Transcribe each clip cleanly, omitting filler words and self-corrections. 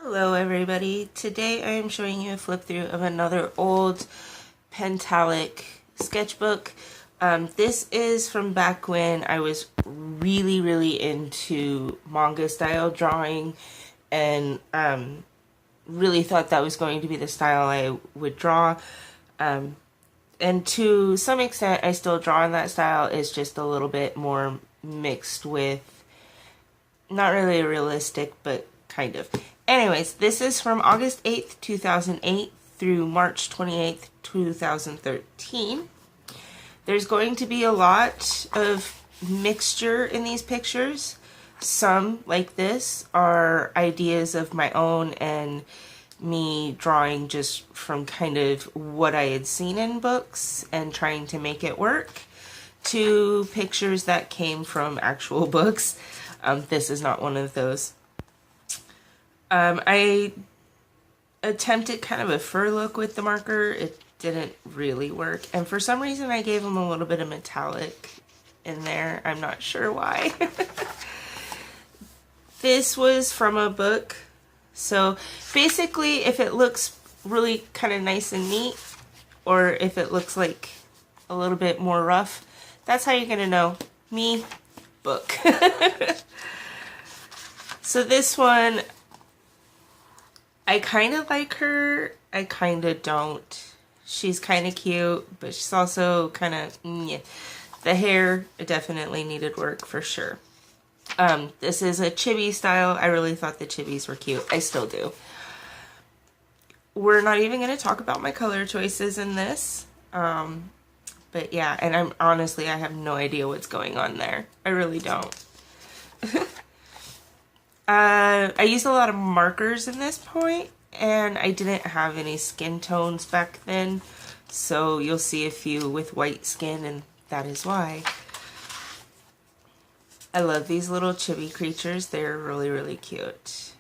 Hello everybody. Today I am showing you a flip through of another old Pentalic sketchbook. This is from back when I was really into manga style drawing and really thought that was going to be the style I would draw. And to some extent I still draw in that style. It's just a little bit more mixed with not really realistic, but kind of. Anyways, this is from August 8th, 2008 through March 28th, 2013. There's going to be a lot of mixture in these pictures. Some, like this, are ideas of my own and me drawing just from kind of what I had seen in books and trying to make it work, to pictures that came from actual books. This is not one of those. I attempted kind of a fur look with the marker. It didn't really work. And for some reason I gave him a little bit of metallic in there. I'm not sure why. This was from a book. So basically if it looks really kind of nice and neat, or if it looks like a little bit more rough, that's how you're going to know. Me, book. So this one, I kind of like her, I kind of don't. She's kind of cute, but she's also kind of, yeah. The hair definitely needed work for sure. This is a chibi style. I really thought the chibis were cute. I still do. We're not even going to talk about my color choices in this. But yeah, and I have no idea what's going on there. I really don't. I used a lot of markers in this point, and I didn't have any skin tones back then, so you'll see a few with white skin, and that is why. I love these little chibi creatures. They're really cute.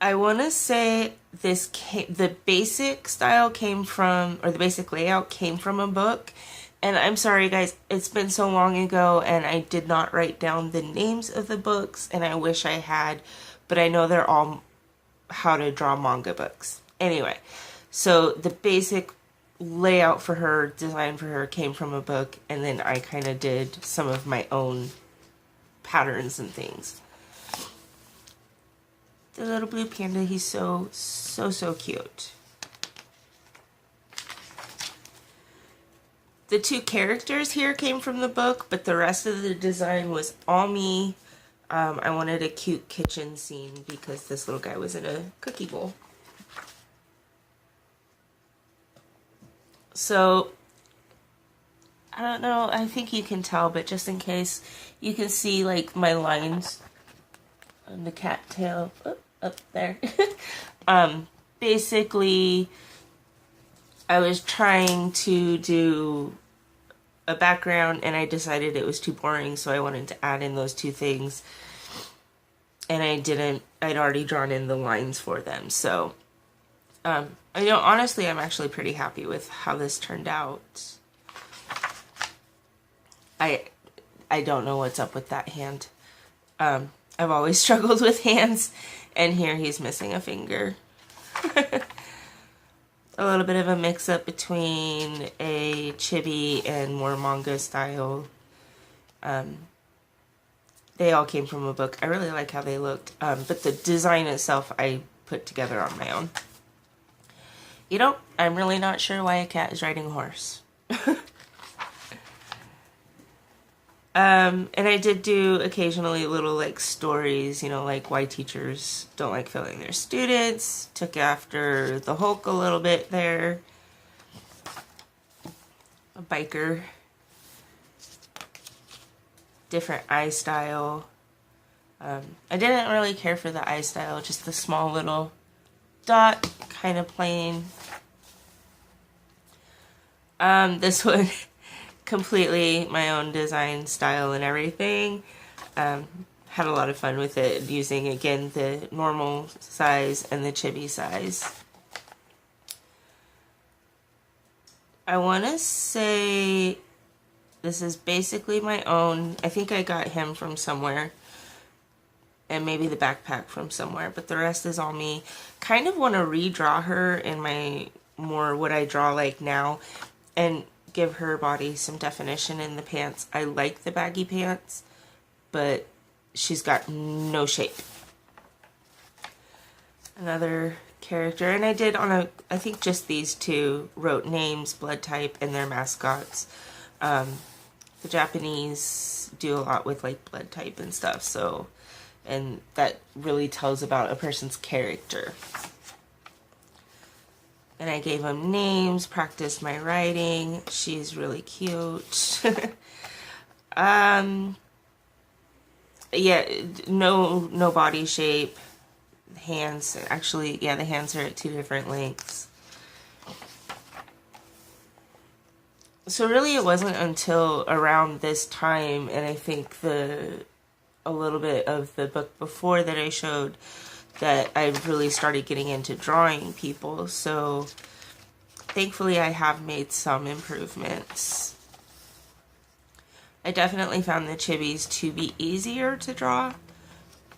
I want to say the basic style came from, or the basic layout came from a book. And I'm sorry guys, it's been so long ago and I did not write down the names of the books, and I wish I had, but I know they're all how to draw manga books. Anyway, so the basic layout for her, design for her, came from a book, and then I kind of did some of my own patterns and things. The little blue panda, he's so cute. The two characters here came from the book, but the rest of the design was all me. I wanted a cute kitchen scene because this little guy was in a cookie bowl. So, I don't know, I think you can tell, but just in case, you can see like my lines on the cat tail up there. Basically, I was trying to do a background and I decided it was too boring, so I wanted to add in those two things. And I didn't, I'd already drawn in the lines for them. So, honestly, I'm actually pretty happy with how this turned out. I don't know what's up with that hand. I've always struggled with hands, and here he's missing a finger. A little bit of a mix-up between a chibi and more manga style. They all came from a book. I really like how they looked, but the design itself I put together on my own. You know, I'm really not sure why a cat is riding a horse. And I did do occasionally little like stories, you know, like why teachers don't like failing their students. Took after the Hulk a little bit there. A biker. Different eye style. I didn't really care for the eye style, just the small little dot, kind of plain. This one, completely my own design style and everything. Had a lot of fun with it, using again the normal size and the chibi size. I want to say This is basically my own. I think I got him from somewhere. And maybe the backpack from somewhere. But the rest is all me. Kind of want to redraw her in my more what I draw like now. And give her body some definition in the pants. I like the baggy pants. But she's got no shape. Another character. And I did on I think just these two, wrote names, blood type, and their mascots. The Japanese do a lot with like blood type and stuff, so, and that really tells about a person's character. And I gave them names, practiced my writing. She's really cute. Yeah, no body shape. Hands, actually, yeah, the hands are at 2 different lengths. So really it wasn't until around this time, and I think a little bit of the book before that I showed, that I really started getting into drawing people. So thankfully I have made some improvements. I definitely found the chibis to be easier to draw,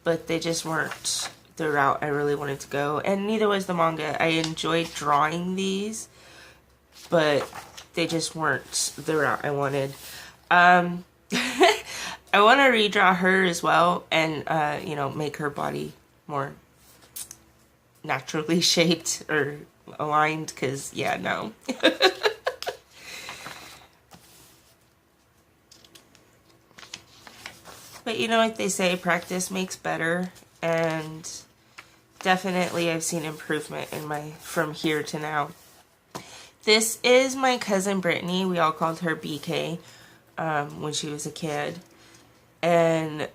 but they just weren't the route I really wanted to go, and neither was the manga. I enjoyed drawing these, but they just weren't the route I wanted. I want to redraw her as well, and you know, make her body more naturally shaped or aligned, because yeah, no. But you know, like they say, practice makes better, and definitely I've seen improvement in my from here to now. This is my cousin Brittany. We all called her BK when she was a kid. And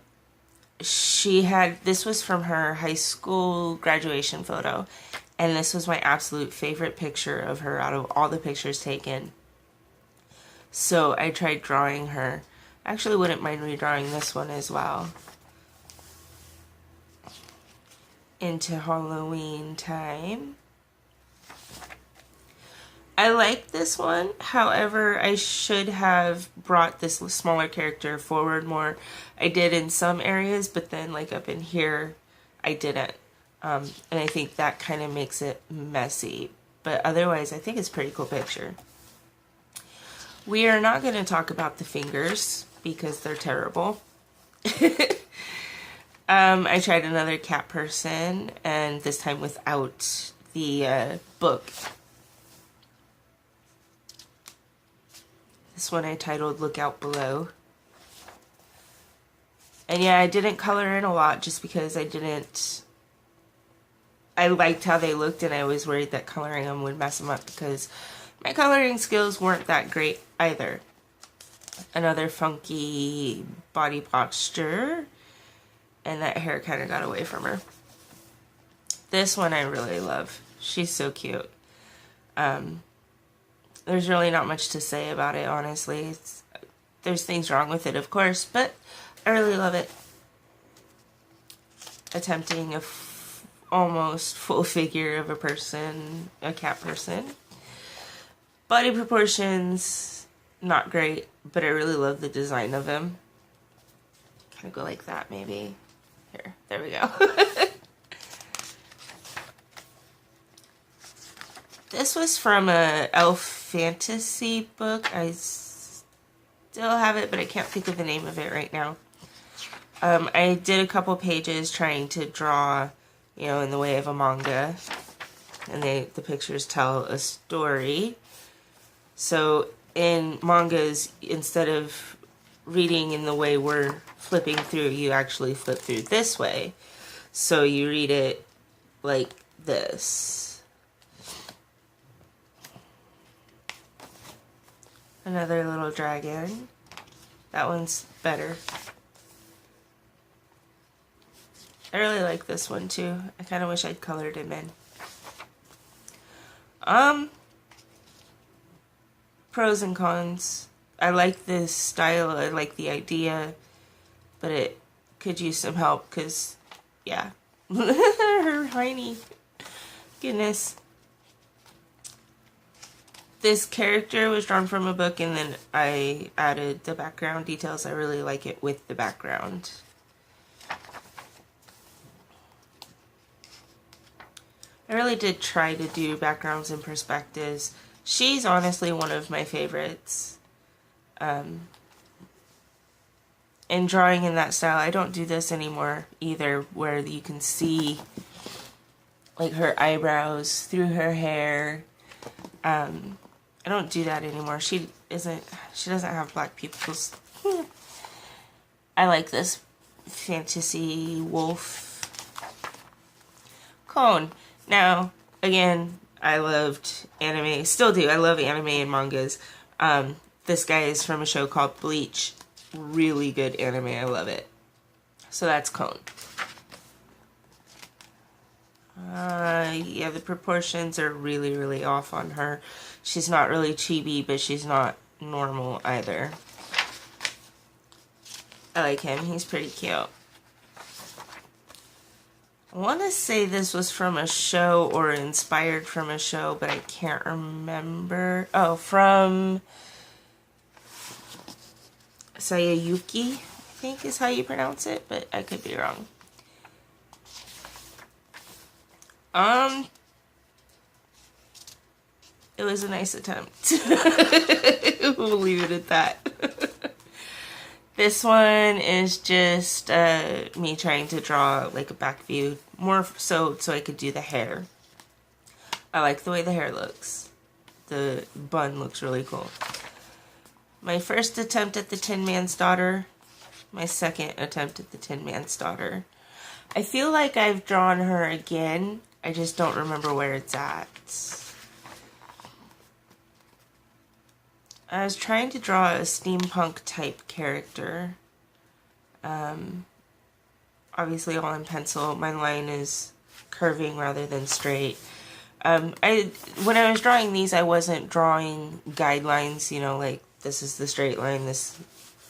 this was from her high school graduation photo. And this was my absolute favorite picture of her out of all the pictures taken. So I tried drawing her. I actually wouldn't mind redrawing this one as well. Into Halloween time. I like this one, however, I should have brought this smaller character forward more. I did in some areas, but then like up in here, I didn't. And I think that kind of makes it messy. But otherwise, I think it's a pretty cool picture. We are not going to talk about the fingers because they're terrible. I tried another cat person, and this time without the book. This one I titled Look Out Below. And yeah, I didn't color in a lot just because I liked how they looked, and I was worried that coloring them would mess them up because my coloring skills weren't that great either. Another funky body posture, and that hair kind of got away from her. This one I really love. She's so cute. There's really not much to say about it, honestly. There's things wrong with it, of course, but I really love it. Attempting a almost full figure of a person, a cat person. Body proportions, not great, but I really love the design of him. Kind of go like that, maybe. Here, there we go. This was from a elf fantasy book. I still have it, but I can't think of the name of it right now. I did a couple pages trying to draw, you know, in the way of a manga. And the pictures tell a story. So in mangas, instead of reading in the way we're flipping through, you actually flip through this way. So you read it like this. Another little dragon. That one's better. I really like this one too. I kind of wish I'd colored him in. Pros and cons. I like this style. I like the idea, but it could use some help because, yeah, her tiny. Goodness. this character was drawn from a book, and then I added the background details. I really like it with the background. I really did try to do backgrounds and perspectives. She's honestly one of my favorites. And drawing in that style, I don't do this anymore either, where you can see like her eyebrows through her hair. I don't do that anymore. She doesn't have black pupils. I like this fantasy wolf cone. Now, again, I loved anime. Still do. I love anime and mangas. This guy is from a show called Bleach. Really good anime. I love it. So that's Cone. Yeah, the proportions are really, really off on her. She's not really chibi, but she's not normal either. I like him. He's pretty cute. I want to say this was from a show or inspired from a show, but I can't remember. Oh, from Sayayuki, I think is how you pronounce it, but I could be wrong. It was a nice attempt. We'll leave it at that. This one is just me trying to draw like a back view, more so I could do the hair. I like the way the hair looks. The bun looks really cool. My first attempt at the Tin Man's Daughter. My second attempt at the Tin Man's Daughter. I feel like I've drawn her again. I just don't remember where it's at. I was trying to draw a steampunk type character. Obviously all in pencil. My line is curving rather than straight. When I was drawing these, I wasn't drawing guidelines, you know, like this is the straight line, this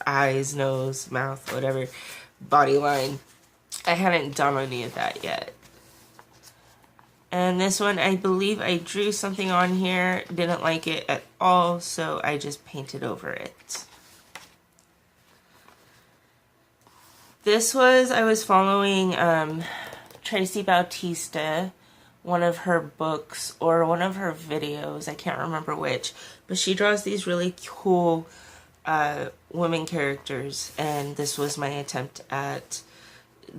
eyes, nose, mouth, whatever, body line. I hadn't done any of that yet. And this one, I believe I drew something on here, didn't like it at all, so I just painted over it. This was, I was following Tracy Bautista, one of her books or one of her videos, I can't remember which, but she draws these really cool women characters, and this was my attempt at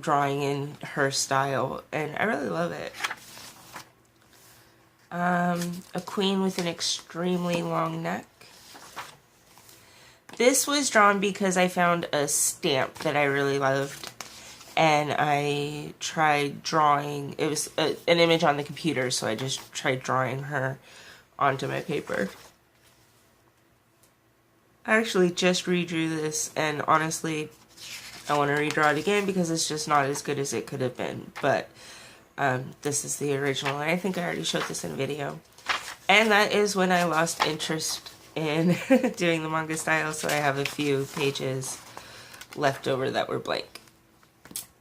drawing in her style, and I really love it. A queen with an extremely long neck. This was drawn because I found a stamp that I really loved, and I tried drawing, it was an image on the computer, so I just tried drawing her onto my paper. I actually just redrew this, and honestly, I want to redraw it again because it's just not as good as it could have been, but this is the original, and I think I already showed this in a video. And that is when I lost interest in doing the manga style, so I have a few pages left over that were blank.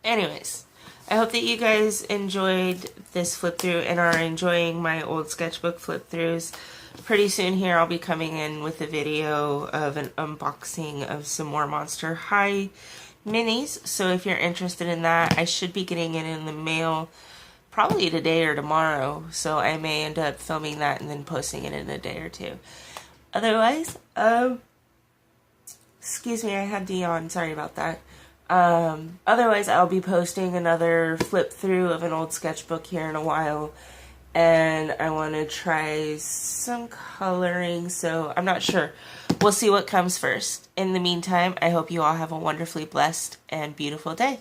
Anyways, I hope that you guys enjoyed this flip through and are enjoying my old sketchbook flip throughs. Pretty soon here I'll be coming in with a video of an unboxing of some more Monster High minis, so if you're interested in that, I should be getting it in the mail probably today or tomorrow, so I may end up filming that and then posting it in a day or two. Otherwise, excuse me, I had to yawn, sorry about that. Otherwise, I'll be posting another flip through of an old sketchbook here in a while, and I want to try some coloring, so I'm not sure. We'll see what comes first. In the meantime, I hope you all have a wonderfully blessed and beautiful day.